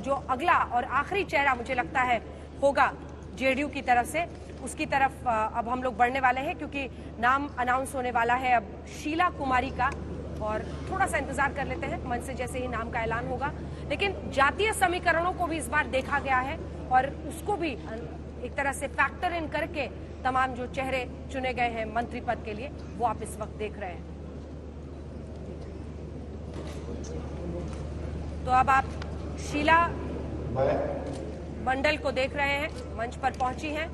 जो अगला और आखिरी चेहरा मुझे लगता है होगा जेडीयू की तरफ से, उसकी तरफ अब हम लोग बढ़ने वाले हैं, क्योंकि नाम अनाउंस होने वाला है अब शीला कुमारी का। और थोड़ा सा इंतजार कर लेते हैं, मंच से जैसे ही नाम का ऐलान होगा। लेकिन जातीय समीकरणों को भी इस बार देखा गया है और उसको भी एक तरह से फैक्टर इन करके तमाम जो चेहरे चुने गए हैं मंत्री पद के लिए, वो आप इस वक्त देख रहे हैं। तो अब आप शीला मंडल को देख रहे हैं, मंच पर पहुंची हैं।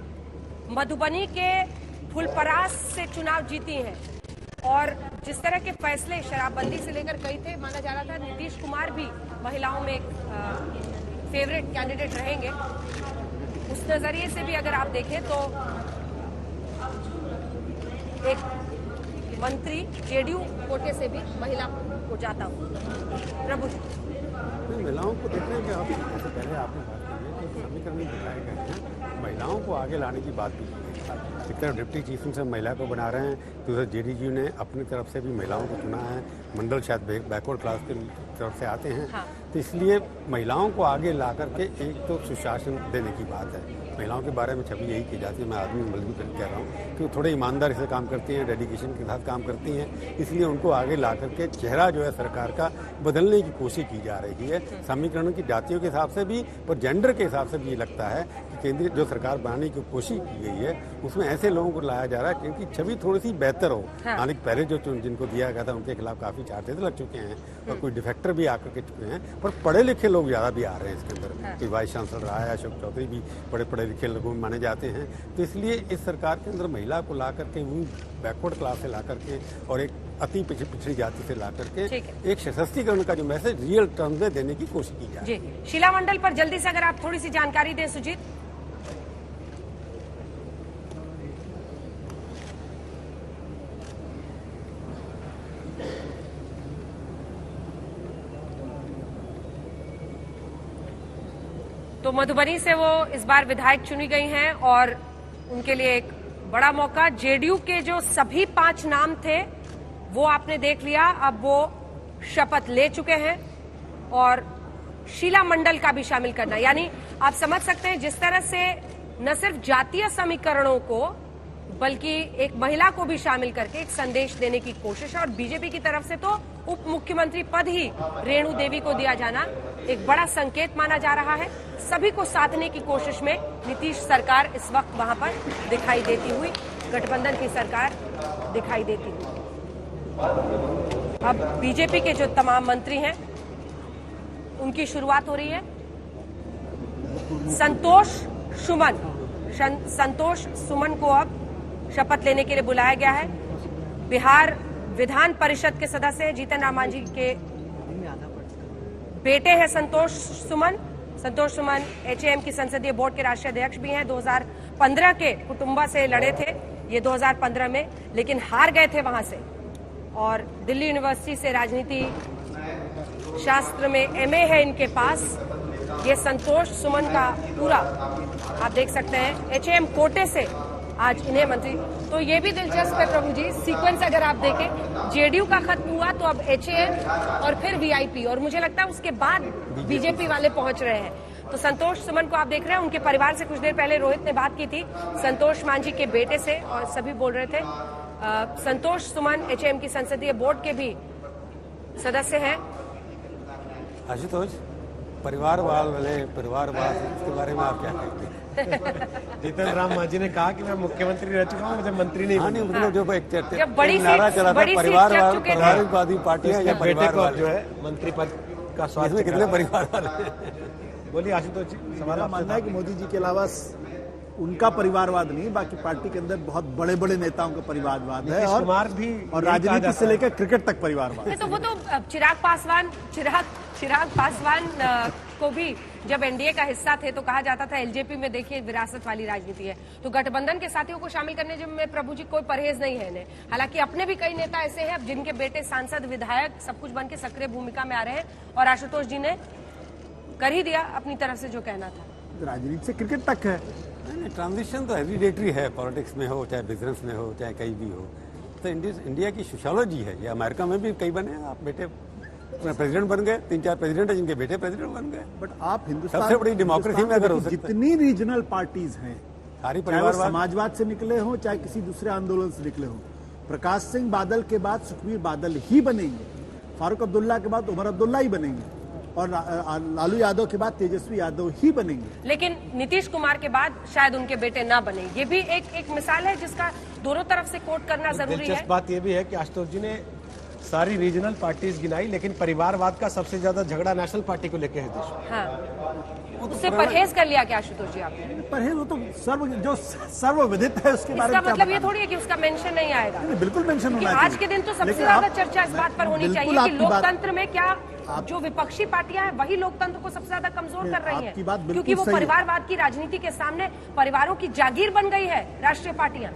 मधुबनी के फुलपरास से चुनाव जीती हैं और जिस तरह के फैसले शराबबंदी से लेकर कई थे, माना जा रहा था नीतीश कुमार भी महिलाओं में एक फेवरेट कैंडिडेट रहेंगे। उस नजरिए से भी अगर आप देखें तो एक मंत्री जेडीयू कोटे से भी महिला को जाता हूं। प्रभु जी, महिलाओं को देखने के आप जैसे पहले आपने बात की है तो समीकरण दिखाए गए हैं, महिलाओं को आगे लाने की बात भी की है। एक तरफ डिप्टी चीफ से महिला को बना रहे हैं, दूसरा जेडीयू ने अपनी तरफ से भी महिलाओं को चुना है। मंडल शायद बैकवर्ड क्लास की तरफ से आते हैं, हाँ। तो इसलिए महिलाओं को आगे ला करके एक तो सुशासन देने की बात है। महिलाओं के बारे में छवि यही की जाती है, मैं आदमी बल्कि कह रहा हूँ कि वो थोड़े ईमानदारी से काम करती हैं, डेडिकेशन के साथ काम करती हैं, इसलिए उनको आगे ला करके चेहरा जो है सरकार का बदलने की कोशिश की जा रही है। समीकरणों की जातियों के हिसाब से भी और जेंडर के हिसाब से भी ये लगता है कि केंद्रीय जो सरकार बनाने की कोशिश की गई है उसमें ऐसे लोगों को लाया जा रहा है क्योंकि छवि थोड़ी सी बेहतर हो। हालांकि पहले जो जिनको दिया गया था उनके खिलाफ काफी चार्जेस लग चुके हैं और कुछ डिफेक्टर भी आकर के चुके हैं, पर पढ़े लिखे लोग ज्यादा भी आ रहे हैं इसके अंदर। कोई वाइस चांसलर रहा है, अशोक चौधरी भी बड़े पढ़े लिखे लोगों में माने जाते हैं। तो इसलिए इस सरकार के अंदर महिला को ला करके वही बैकवर्ड क्लास से ला करके और एक अति पिछड़ी जाति से ला करके एक सशक्तिकरण का जो मैसेज रियल टर्म में देने की कोशिश की जाए। जी, शीला मंडल पर जल्दी से अगर आप थोड़ी सी जानकारी दें सुजीत। तो मधुबनी से वो इस बार विधायक चुनी गई हैं और उनके लिए एक बड़ा मौका। जेडीयू के जो सभी 5 नाम थे वो आपने देख लिया, अब वो शपथ ले चुके हैं और शीला मंडल का भी शामिल करना, यानी आप समझ सकते हैं जिस तरह से न सिर्फ जातीय समीकरणों को बल्कि एक महिला को भी शामिल करके एक संदेश देने की कोशिश है। और बीजेपी की तरफ से तो उप मुख्यमंत्री पद ही रेणु देवी को दिया जाना एक बड़ा संकेत माना जा रहा है। सभी को साधने की कोशिश में नीतीश सरकार इस वक्त वहां पर दिखाई देती हुई, गठबंधन की सरकार दिखाई देती हुई। अब बीजेपी के जो तमाम मंत्री हैं उनकी शुरुआत हो रही है। संतोष सुमन को अब शपथ लेने के लिए बुलाया गया है। बिहार विधान परिषद के सदस्य जीतन राम मांझी के बेटे हैं संतोष सुमन एचएएम की संसदीय बोर्ड के राष्ट्रीय अध्यक्ष भी हैं। 2015 के कुटुंबा से लड़े थे ये 2015 में, लेकिन हार गए थे वहां से। और दिल्ली यूनिवर्सिटी से राजनीति शास्त्र में एमए है इनके पास। ये संतोष सुमन का पूरा आप देख सकते हैं एचएएम कोटे से आज इन्हें मंत्री। तो ये भी दिलचस्प है प्रभु जी, सीक्वेंस अगर आप देखें, जेडीयू का खत्म हुआ तो अब एचएएम और फिर वीआईपी, और मुझे लगता है उसके बाद बीजेपी वाले पहुंच रहे हैं। तो संतोष सुमन को आप देख रहे हैं, उनके परिवार से कुछ देर पहले रोहित ने बात की थी, संतोष मांझी के बेटे से, और सभी बोल रहे थे। संतोष सुमन एचएएम की संसदीय बोर्ड के भी सदस्य हैं। आशुतोष, परिवारवाद इसके बारे में आप क्या कहते हैं? जीतन राम मांझी ने कहा कि मैं मुख्यमंत्री रह चुका हूँ, मुझे मंत्री नहीं बनना। मतलब जो एक नारा चला था परिवारवादी पार्टी है या बेटे को जो है मंत्री पद का स्वास्थ्य इसमें कितने परिवार वाले? बोलिए आशुतोष जी। मेरा मानना है कि मोदी जी के अलावा उनका परिवारवाद नहीं, बाकी पार्टी के अंदर बहुत बड़े बड़े नेताओं का परिवारवाद है और राजनीति से लेकर क्रिकेट तक परिवारवाद है। तो वो तो चिराग पासवान को भी जब एनडीए का हिस्सा थे तो कहा जाता था एलजेपी में देखिए विरासत वाली राजनीति है। तो गठबंधन के साथियों को शामिल करने में प्रभु जी कोई परहेज नहीं है इन्हें। हालांकि अपने भी कई नेता ऐसे हैं अब जिनके बेटे सांसद विधायक सब कुछ बन के सक्रिय भूमिका में आ रहे हैं, और आशुतोष जी ने कर ही दिया अपनी तरफ से जो कहना था। राजनीति से क्रिकेट तक है। ट्रांजिशन तो हेरिडेटरी है, पॉलिटिक्स में हो चाहे बिजनेस में हो चाहे कहीं भी हो। तो इंडिया की सोशियोलॉजी है, ये अमेरिका में भी कई बने आप बेटे प्रेसिडेंट बन गए, 3-4 प्रेसिडेंट है जिनके बेटे प्रेसिडेंट बन गए। बट आप हिंदुस्तान सबसे बड़ी डेमोक्रेसी में अगर हो सकता है। जितनी रीजनल पार्टीज हैं, सारी चाहे वो परिवारवाद, समाजवाद से निकले हों चाहे किसी दूसरे आंदोलन से निकले हों, प्रकाश सिंह बादल के बाद सुखबीर बादल ही बनेंगे, फारूक अब्दुल्ला के बाद उमर अब्दुल्ला ही बनेंगे और लालू यादव के बाद तेजस्वी यादव ही बनेंगे। लेकिन नीतीश कुमार के बाद शायद उनके बेटे ना बने। ये भी एक मिसाल है जिसका दोनों तरफ से कोट करना जरूरी है। दिलचस्प बात यह भी है कि आशुतोष जी ने सारी रीजनल पार्टीज गिनाई, लेकिन परिवारवाद का सबसे ज्यादा झगड़ा नेशनल पार्टी को लेकर है देश में। हाँ, उससे परहेज कर लिया क्या आशुतोष जी आपने? परहेज वो तो सर्वविदित है, उसके बारे में इसका मतलब ये थोड़ी है कि उसका मेंशन नहीं आएगा। बिल्कुल मेंशन होना आज के दिन तो सबसे ज्यादा चर्चा इस बात पर होनी चाहिए कि लोकतंत्र में क्या जो विपक्षी पार्टियां हैं वही लोकतंत्र को सबसे ज्यादा कमजोर कर रही हैं, क्योंकि वो परिवारवाद की राजनीति के सामने परिवारों की जागीर बन गई है राष्ट्रीय पार्टियां।